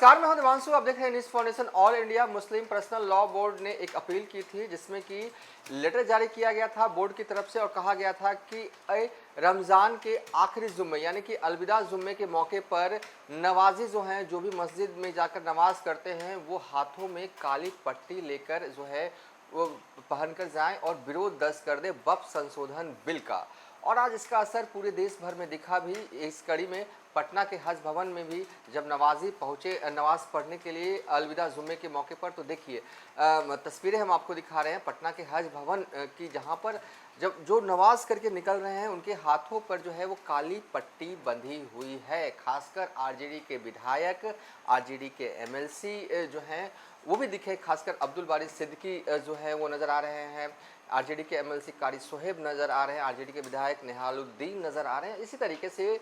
नमस्कार, मैं हूं देवांशु। आप देख रहे हैं news foundation. All India Muslim personal law board ने एक अपील की थी जिसमें कि लेटर जारी किया गया था बोर्ड की तरफ से और कहा गया था कि रमज़ान के आखिरी जुम्मे यानी कि अलविदा जुम्मे के मौके पर नवाजी जो हैं, जो भी मस्जिद में जाकर नमाज करते हैं, वो हाथों में काली पट्टी लेकर जो है वो पहनकर जाएं और विरोध दर्ज कर दे वक्फ संशोधन बिल का। और आज इसका असर पूरे देश भर में दिखा भी। इस कड़ी में पटना के हज भवन में भी जब नवाजी पहुंचे नमाज पढ़ने के लिए अलविदा जुम्मे के मौके पर, तो देखिए तस्वीरें हम आपको दिखा रहे हैं पटना के हज भवन की, जहां पर जब जो नमाज करके निकल रहे हैं उनके हाथों पर जो है वो काली पट्टी बंधी हुई है। खासकर आरजेडी के विधायक, आरजेडी के एमएलसी जो हैं वो भी दिखे, खासकर अब्दुल बारी सिद्दीकी जो है वो नज़र आ रहे हैं। आरजेडी के एमएलसी कारी सोहेब नज़र आ रहे हैं, आरजेडी के विधायक निहालुद्दीन नज़र आ रहे हैं। इसी तरीके से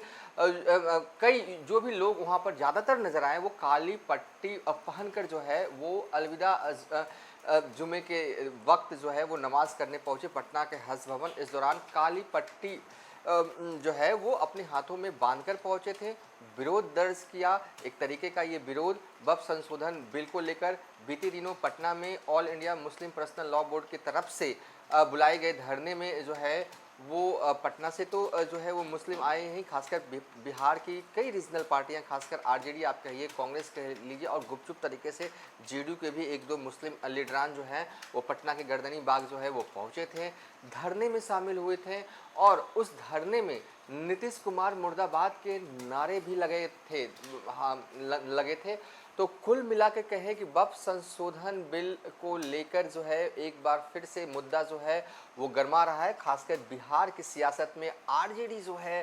कई जो भी लोग वहाँ पर ज़्यादातर नज़र आए वो काली पट्टी पहनकर जो है वो अलविदा जुमे के वक्त जो है वो नमाज करने पहुँचे पटना के हज भवन। इस दौरान काली पट्टी जो है वो अपने हाथों में बांधकर पहुंचे थे, विरोध दर्ज किया। एक तरीके का ये विरोध वक्फ संशोधन बिल को लेकर बीते दिनों पटना में all India Muslim personal law board की तरफ से बुलाए गए धरने में जो है वो पटना से तो जो है वो मुस्लिम आए हैं, खासकर बिहार की कई रीजनल पार्टियां, खासकर आरजेडी आप कहिए, कांग्रेस कह लीजिए, और गुपचुप तरीके से जेडीयू के भी एक दो मुस्लिम लीडरान जो हैं वो पटना के गर्दनी बाग जो है वो पहुंचे थे, धरने में शामिल हुए थे। और उस धरने में नीतीश कुमार मुर्दाबाद के नारे भी लगे थे। हाँ, लगे थे। तो कुल मिला के कहें कि वक्फ संशोधन बिल को लेकर जो है एक बार फिर से मुद्दा जो है वो गर्मा रहा है। खासकर बिहार की सियासत में आरजेडी जो है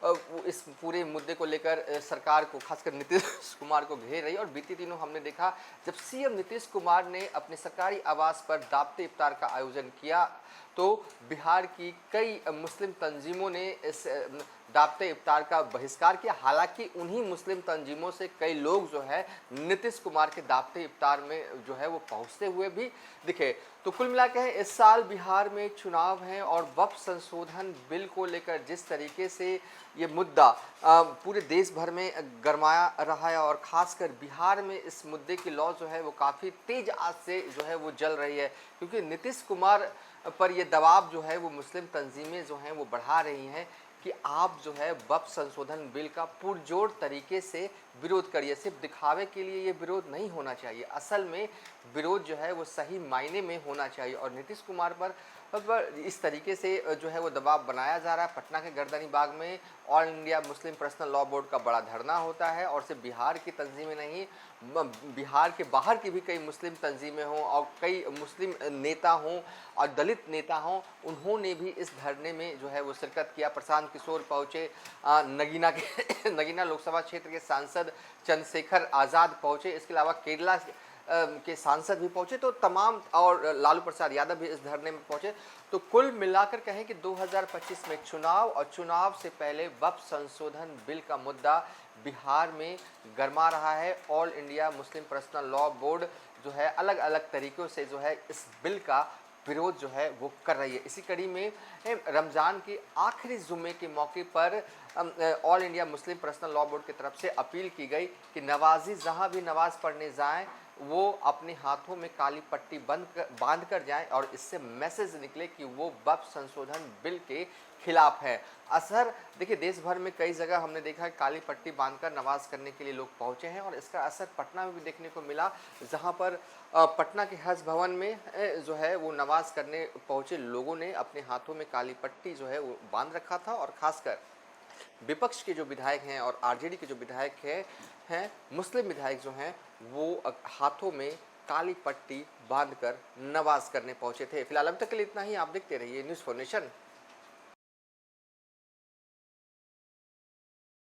वो इस पूरे मुद्दे को लेकर सरकार को, खासकर नीतीश कुमार को घेर रही है। और बीते दिनों हमने देखा जब सीएम नीतीश कुमार ने अपने सरकारी आवास पर दावते इफ्तार का आयोजन किया तो बिहार की कई मुस्लिम तंजीमों ने इस दावते इफ्तार का बहिष्कार किया। हालांकि उन्हीं मुस्लिम तंजीमों से कई लोग जो है नीतीश कुमार के दावते इफ्तार में जो है वो पहुंचते हुए भी दिखे। तो कुल मिलाकर इस साल बिहार में चुनाव हैं और वक्फ संशोधन बिल को लेकर जिस तरीके से ये मुद्दा पूरे देश भर में गरमाया रहा है और ख़ासकर बिहार में इस मुद्दे की लौ जो है वो काफ़ी तेज आज से जो है वो जल रही है, क्योंकि नीतीश कुमार पर ये दबाव जो है वो मुस्लिम तंजीमें जो हैं वो बढ़ा रही हैं कि आप जो है वक्फ संशोधन बिल का पुरजोर तरीके से विरोध करिए। सिर्फ दिखावे के लिए ये विरोध नहीं होना चाहिए, असल में विरोध जो है वो सही मायने में होना चाहिए। और नीतीश कुमार पर इस तरीके से जो है वो दबाव बनाया जा रहा है। पटना के गर्दनी बाग में all India Muslim personal law board का बड़ा धरना होता है और सिर्फ बिहार की तंजीमें नहीं, बिहार के बाहर की भी कई मुस्लिम तंजीमें हों और कई मुस्लिम नेता हों और दलित नेता हों, उन्होंने भी इस धरने में जो है वो शिरकत किया। प्रशांत किशोर पहुँचे, नगीना के नगीना लोकसभा क्षेत्र के सांसद चंद्रशेखर आज़ाद पहुँचे, इसके अलावा केरला के सांसद भी पहुंचे, तो तमाम, और लालू प्रसाद यादव भी इस धरने में पहुंचे। तो कुल मिलाकर कहें कि 2025 में चुनाव और चुनाव से पहले वक्फ संशोधन बिल का मुद्दा बिहार में गरमा रहा है। All India Muslim personal law board जो है अलग अलग तरीक़ों से जो है इस बिल का विरोध जो है वो कर रही है। इसी कड़ी में रमज़ान के आखिरी जुम्मे के मौके पर all India Muslim personal law board की तरफ से अपील की गई कि नवाजी जहां भी नमाज पढ़ने जाएं वो अपने हाथों में काली पट्टी बांध कर जाएं और इससे मैसेज निकले कि वो वक्फ संशोधन बिल के खिलाफ है। असर देखिए, देश भर में कई जगह हमने देखा है काली पट्टी बांधकर नमाज करने के लिए लोग पहुंचे हैं और इसका असर पटना में भी देखने को मिला, जहां पर पटना के हज भवन में जो है वो नमाज करने पहुंचे लोगों ने अपने हाथों में काली पट्टी जो है वो बांध रखा था। और ख़ासकर विपक्ष के जो विधायक हैं और आरजेडी के जो विधायक हैं मुस्लिम विधायक जो हैं वो हाथों में काली पट्टी बांधकर नमाज करने पहुंचे थे। फिलहाल अभी तक के लिए इतना ही। आप देखते रहिए न्यूज़ फाउंडेशन।